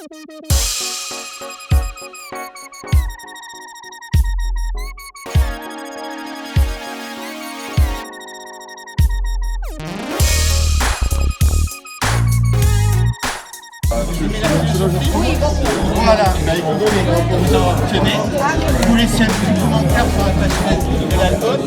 Voilà, bah écoutez, pour vous avoir enchaîné, tous les ciels supplémentaires sur la page de l'alcool.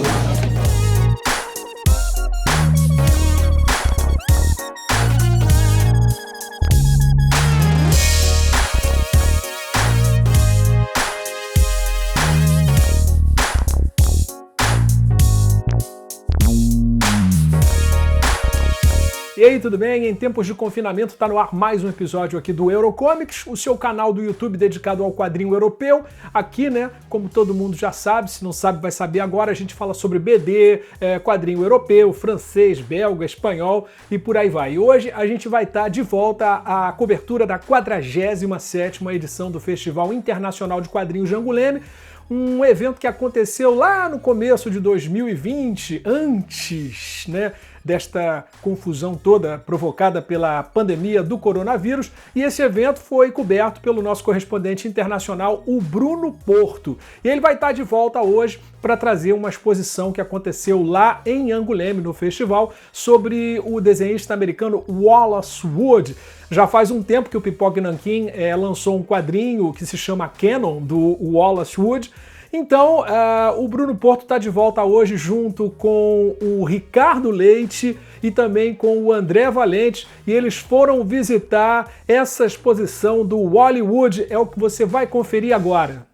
E aí, tudo bem? Em tempos de confinamento está no ar mais um episódio aqui do Eurocomics, o seu canal do YouTube dedicado ao quadrinho europeu. Aqui, né, como todo mundo já sabe, se não sabe vai saber agora, a gente fala sobre BD, quadrinho europeu, francês, belga, espanhol e por aí vai. E hoje a gente vai estar de volta à cobertura da 47ª edição do Festival Internacional de Quadrinhos de Angoulême, um evento que aconteceu lá no começo de 2020, antes, né, desta confusão toda provocada pela pandemia do coronavírus, e esse evento foi coberto pelo nosso correspondente internacional, o Bruno Porto. E ele vai estar de volta hoje para trazer uma exposição que aconteceu lá em Angoulême, no festival, sobre o desenhista americano Wallace Wood. Já faz um tempo que o Pipoca Nanquim lançou um quadrinho que se chama Canon, do Wallace Wood. Então, o Bruno Porto está de volta hoje junto com o Ricardo Leite e também com o André Valente, e eles foram visitar essa exposição do Wally Wood, é o que você vai conferir agora.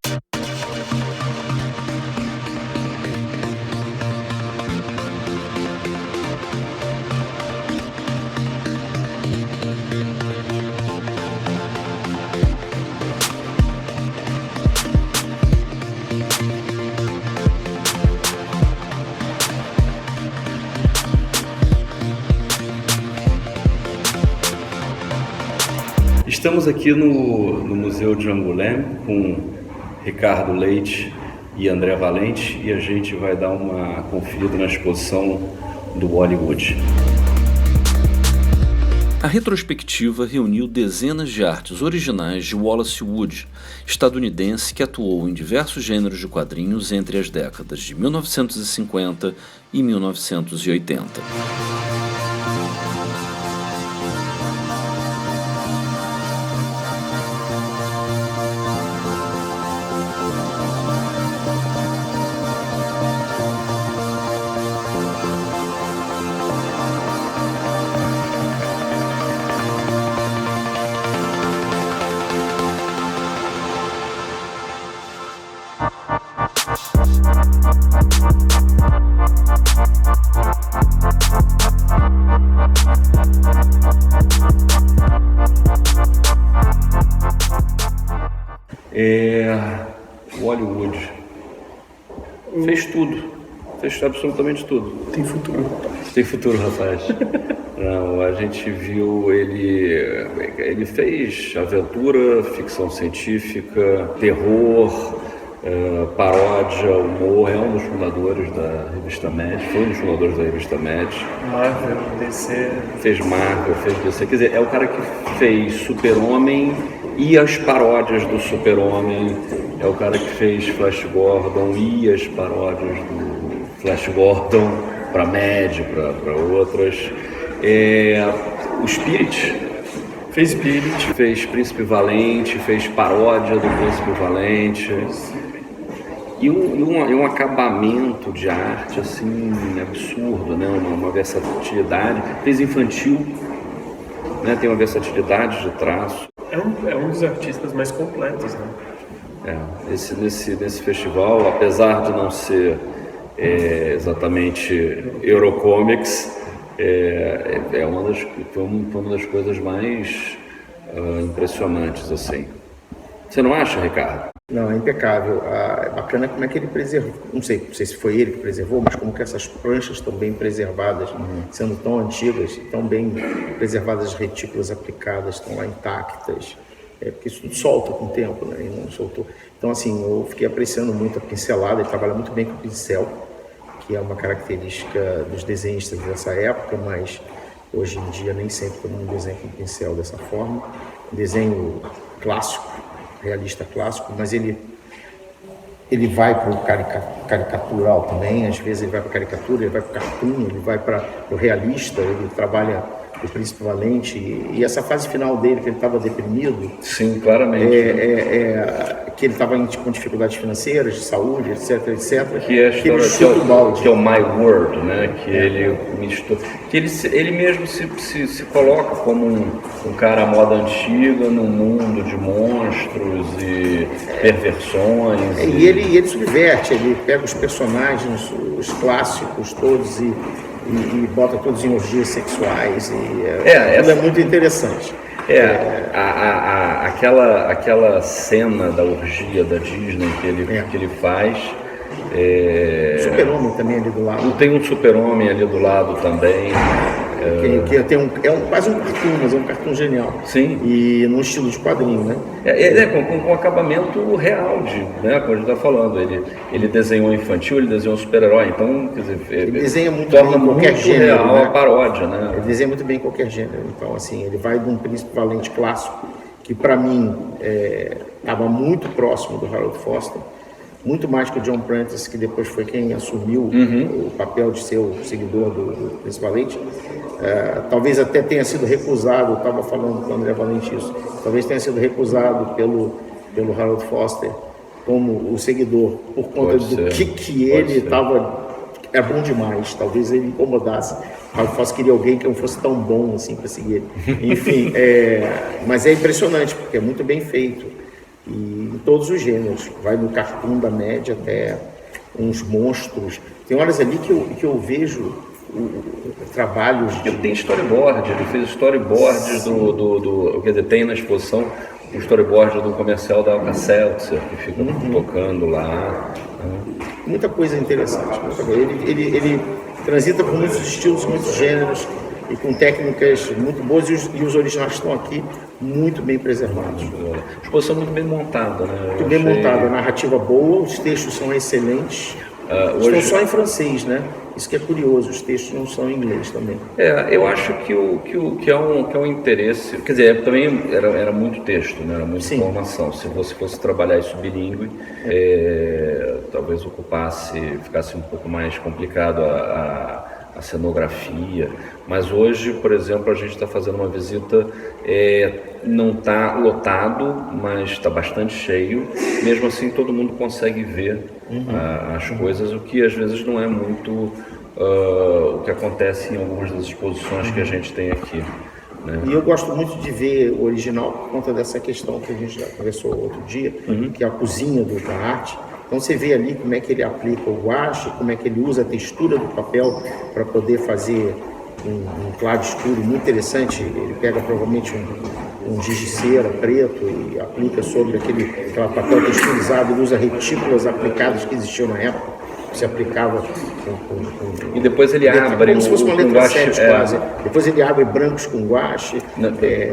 Estamos aqui no Museu de Angoulême com Ricardo Leite e André Valente, e a gente vai dar uma conferida na exposição do Wally Wood. A retrospectiva reuniu dezenas de artes originais de Wallace Wood, estadunidense que atuou em diversos gêneros de quadrinhos entre as décadas de 1950 e 1980. Wally Wood fez tudo, fez absolutamente tudo. Tem futuro. Tem futuro, rapaz. Não, a gente viu ele fez aventura, ficção científica, terror, paródia, humor. É um dos fundadores da revista Mad, foi um dos fundadores da revista Mad. Marvel, DC. Fez Marvel, fez DC. Quer dizer, é o cara que fez Super-Homem e as paródias do Super-Homem. É o cara que fez Flash Gordon e as paródias do Flash Gordon para Mad, para outras. O Spirit. Fez Spirit. Fez Príncipe Valente, fez paródia do Príncipe Valente. E um acabamento de arte assim absurdo, né? Uma versatilidade. Fez infantil, né? Tem uma versatilidade de traço. É um dos artistas mais completos, né? Nesse festival, apesar de não ser exatamente Eurocomics, foi uma das coisas mais impressionantes, assim. Você não acha, Ricardo? Não, é impecável. É bacana como é que ele preservou. Não sei se foi ele que preservou, mas como que essas pranchas estão bem preservadas, sendo tão antigas, tão bem preservadas, as retículas aplicadas estão lá intactas. Porque isso tudo solta com o tempo, né? E não soltou. Então, assim, eu fiquei apreciando muito a pincelada. Ele trabalha muito bem com o pincel, que é uma característica dos desenhistas dessa época, mas hoje em dia nem sempre todo mundo desenha com pincel dessa forma. Desenho clássico, realista clássico, mas ele vai para o caricatural também, às vezes ele vai para a caricatura, ele vai para o cartoon, ele vai para o realista, ele trabalha o Príncipe Valente, e essa fase final dele, que ele estava deprimido, Sim, claramente. que ele estava com dificuldades financeiras, de saúde, etc, Que é a que ele história chuta o balde. que é o My World, né? Que ele mistura, que ele mesmo se coloca como um cara à moda antiga num mundo de monstros e perversões. E ele subverte, ele pega os personagens, os clássicos todos e bota todos em orgias sexuais. Aquilo é muito interessante. Aquela cena da orgia da Disney que ele faz. Super-Homem também ali do lado. Tem um Super-Homem ali do lado também. Que tem quase um cartoon, mas é um cartoon genial. Sim. E num estilo de quadrinho, né? Com acabamento real, né? Como a gente está falando. Ele desenhou infantil, ele desenhou um super-herói, então, quer dizer, ele desenha muito torna bem qualquer muito gênero, real né? a paródia, né? Ele desenha muito bem qualquer gênero. Então, assim, ele vai de um Príncipe Valente clássico, que para mim estava muito próximo do Harold Foster, muito mais que o John Prentice, que depois foi quem assumiu o papel de ser o seguidor do Príncipe Valente. Talvez até tenha sido recusado, eu estava falando com o André Valente isso, talvez tenha sido recusado pelo Harold Foster como o seguidor, por conta que ele estava... É bom demais, talvez ele incomodasse. O Harold Foster queria alguém que não fosse tão bom assim para seguir ele. Enfim, mas é impressionante, porque é muito bem feito. E em todos os gêneros, vai do cartoon da média até uns monstros. Tem horas ali que eu vejo trabalhos de... Ele tem storyboard, ele fez storyboards quer dizer, tem na exposição o storyboard do comercial da Alka-Seltzer, que fica tocando lá. Muita coisa interessante. Ele transita por muitos estilos, muitos gêneros e com técnicas muito boas, e os originais estão aqui muito bem preservados. Exposição muito bem montada, né? Muito bem montada, a narrativa boa, os textos são excelentes. Estão só em francês, né? Isso que é curioso, os textos não são em inglês também. Eu acho que é um interesse, quer dizer, também era muito texto, né? Era muita informação. Se você fosse trabalhar isso bilíngue, talvez ficasse um pouco mais complicado a cenografia, mas hoje, por exemplo, a gente está fazendo uma visita, não está lotado, mas está bastante cheio, mesmo assim todo mundo consegue ver as coisas, o que às vezes não é muito o que acontece em algumas das exposições que a gente tem aqui. Né? E eu gosto muito de ver o original por conta dessa questão que a gente já conversou outro dia, que é a cozinha da arte. Então você vê ali como é que ele aplica o guache, como é que ele usa a textura do papel para poder fazer um claro escuro muito interessante. Ele pega provavelmente um giz de cera preto e aplica sobre aquele papel texturizado. Ele usa retículas aplicadas que existiam na época, que se aplicava e depois ele abre como se fosse uma letra 7 quase. Depois ele abre brancos com guache.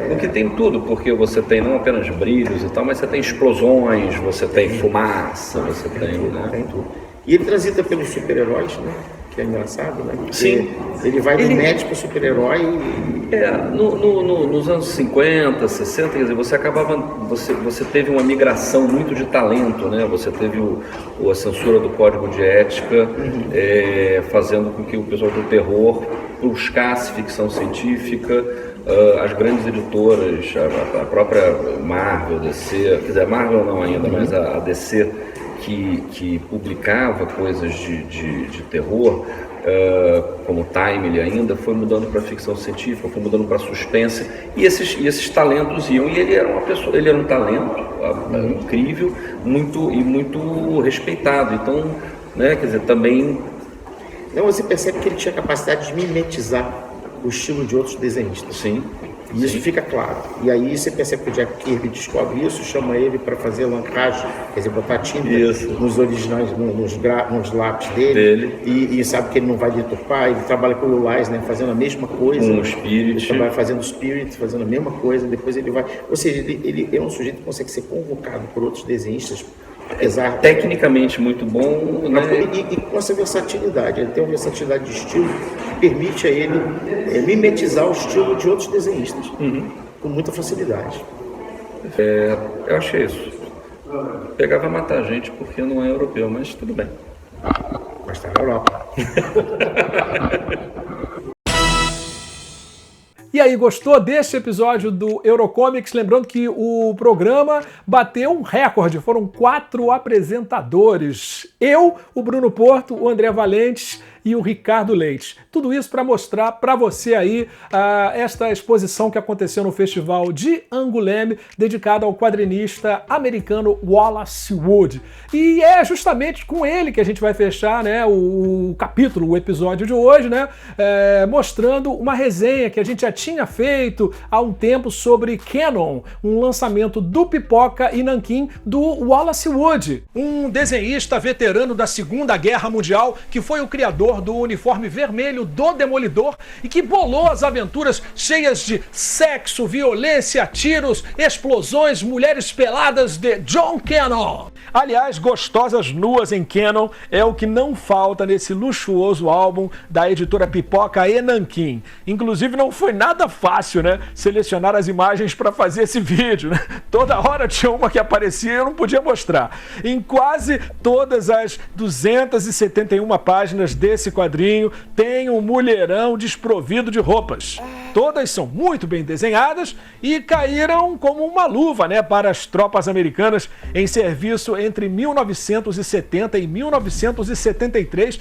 Porque tem tudo, porque você tem não apenas brilhos e tal, mas você tem explosões, você tem fumaça, você tem, né? Tem tudo. E ele transita pelos super-heróis, né? Que é engraçado, né? Porque sim. Ele vai do médico super-herói nos anos 50, 60, quer dizer, você teve uma migração muito de talento, né? Você teve a censura do código de ética, fazendo com que o pessoal do terror buscasse ficção científica, as grandes editoras, a própria Marvel, DC, quer dizer, a Marvel não ainda, mas a DC, que publicava coisas de terror, como Timely ainda, foi mudando para ficção científica, foi mudando para suspense, e esses talentos iam, e ele era um talento incrível, muito respeitado. Então, né, quer dizer, também... Não, você percebe que ele tinha capacidade de mimetizar o estilo de outros desenhistas. Sim. E isso fica claro. E aí você percebe que o Jack Kirby descobre isso, chama ele para fazer lancagem, quer dizer, botar tinta nos originais, nos lápis dele. E sabe que ele não vai deturpar, ele trabalha com o Lulais, né, fazendo a mesma coisa. Com o Spirit. Ele trabalha fazendo o Spirit, fazendo a mesma coisa, depois ele vai... Ou seja, ele é um sujeito que consegue ser convocado por outros desenhistas, apesar... Tecnicamente muito bom, né? E com essa versatilidade, ele tem uma versatilidade de estilo que permite a ele mimetizar o estilo de outros desenhistas, com muita facilidade. Eu achei isso. Pegava matar a gente porque não é europeu, mas tudo bem. Mas tá na Europa. E aí, gostou deste episódio do Eurocomics? Lembrando que o programa bateu um recorde, foram 4 apresentadores. Eu, o Bruno Porto, o André Valentes e o Ricardo Leite. Tudo isso para mostrar para você aí esta exposição que aconteceu no Festival de Angoulême, dedicada ao quadrinista americano Wallace Wood. E é justamente com ele que a gente vai fechar, né, o capítulo, o episódio de hoje, né, mostrando uma resenha que a gente já tinha feito há um tempo sobre Cannon, um lançamento do Pipoca e Nanquim do Wallace Wood, um desenhista veterano da Segunda Guerra Mundial que foi o criador do uniforme vermelho do Demolidor e que bolou as aventuras cheias de sexo, violência, tiros, explosões, mulheres peladas de John Cannon. Aliás, gostosas nuas em Cannon é o que não falta nesse luxuoso álbum da editora Pipoca e Nanquim. Inclusive não foi nada fácil, né, selecionar as imagens para fazer esse vídeo, né? Toda hora tinha uma que aparecia e eu não podia mostrar. Em quase todas as 271 páginas desse quadrinho tem um mulherão desprovido de roupas. Todas são muito bem desenhadas e caíram como uma luva, né, para as tropas americanas em serviço entre 1970 e 1973.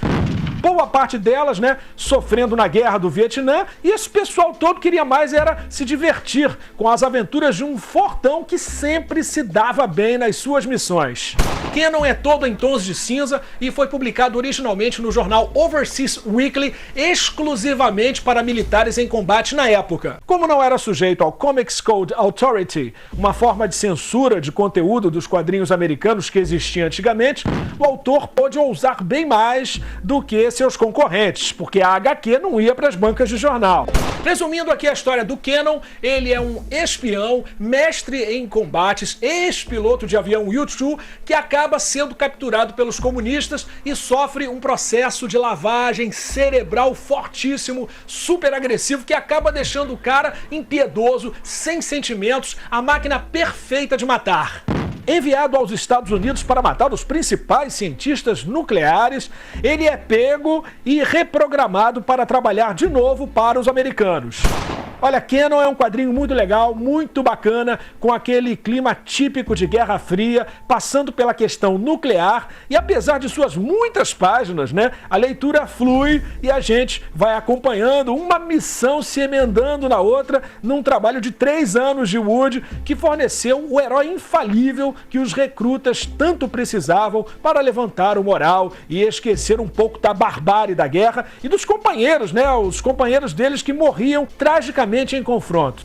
Boa parte delas, né, sofrendo na guerra do Vietnã, e esse pessoal todo queria mais era se divertir com as aventuras de um fortão que sempre se dava bem nas suas missões. Cannon é todo em tons de cinza e foi publicado originalmente no jornal Overseas Weekly, exclusivamente para militares em combate na época. Como não era sujeito ao Comics Code Authority, uma forma de censura de conteúdo dos quadrinhos americanos que existia antigamente, o autor pôde ousar bem mais do que seus concorrentes, porque a HQ não ia para as bancas de jornal. Resumindo aqui a história do Cannon, ele é um espião, mestre em combates, ex-piloto de avião U-2, que acaba sendo capturado pelos comunistas e sofre um processo de lavagem cerebral fortíssimo, super agressivo, que acaba deixando o cara impiedoso, sem sentimentos, a máquina perfeita de matar. Enviado aos Estados Unidos para matar os principais cientistas nucleares, ele é pego e reprogramado para trabalhar de novo para os americanos. Olha, Cannon é um quadrinho muito legal, muito bacana, com aquele clima típico de Guerra Fria, passando pela questão nuclear, e apesar de suas muitas páginas, né, a leitura flui e a gente vai acompanhando uma missão se emendando na outra, num trabalho de 3 anos de Wood, que forneceu o herói infalível que os recrutas tanto precisavam para levantar o moral e esquecer um pouco da barbárie da guerra e dos companheiros, né, os companheiros deles que morriam tragicamente em confronto.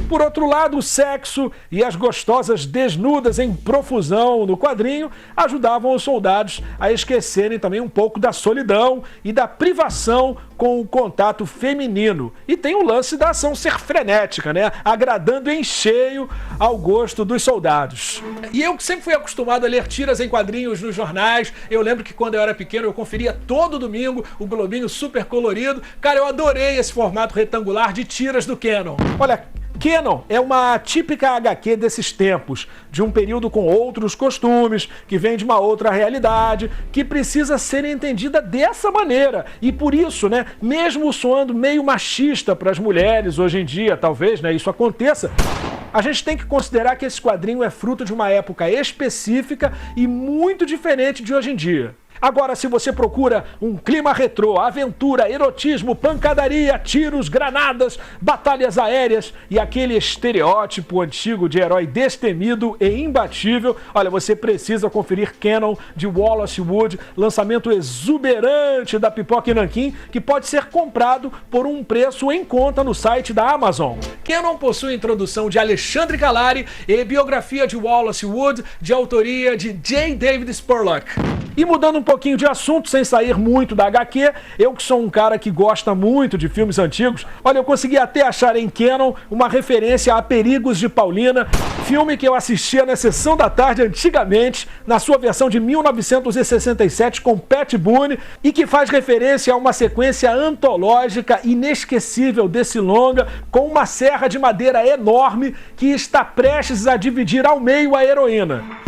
Por outro lado, o sexo e as gostosas desnudas em profusão no quadrinho ajudavam os soldados a esquecerem também um pouco da solidão e da privação com o contato feminino. E tem o lance da ação ser frenética, né? Agradando em cheio ao gosto dos soldados. E eu que sempre fui acostumado a ler tiras em quadrinhos nos jornais, eu lembro que quando eu era pequeno eu conferia todo domingo o Globinho super colorido. Cara, eu adorei esse formato retangular de tiras do Cannon. Olha, Cannon é uma típica HQ desses tempos, de um período com outros costumes, que vem de uma outra realidade, que precisa ser entendida dessa maneira. E por isso, né, mesmo soando meio machista para as mulheres hoje em dia, talvez, né, isso aconteça, a gente tem que considerar que esse quadrinho é fruto de uma época específica e muito diferente de hoje em dia. Agora, se você procura um clima retrô, aventura, erotismo, pancadaria, tiros, granadas, batalhas aéreas e aquele estereótipo antigo de herói destemido e imbatível, olha, você precisa conferir Cannon de Wallace Wood, lançamento exuberante da Pipoca e Nanquim, que pode ser comprado por um preço em conta no site da Amazon. Cannon possui introdução de Alexandre Calari e biografia de Wallace Wood, de autoria de J. David Spurlock. E mudando um pouquinho de assunto, sem sair muito da HQ, eu que sou um cara que gosta muito de filmes antigos, olha, eu consegui até achar em Canon uma referência a Perigos de Paulina, filme que eu assistia na sessão da tarde antigamente, na sua versão de 1967 com Pat Boone, e que faz referência a uma sequência antológica inesquecível desse longa, com uma serra de madeira enorme que está prestes a dividir ao meio a heroína.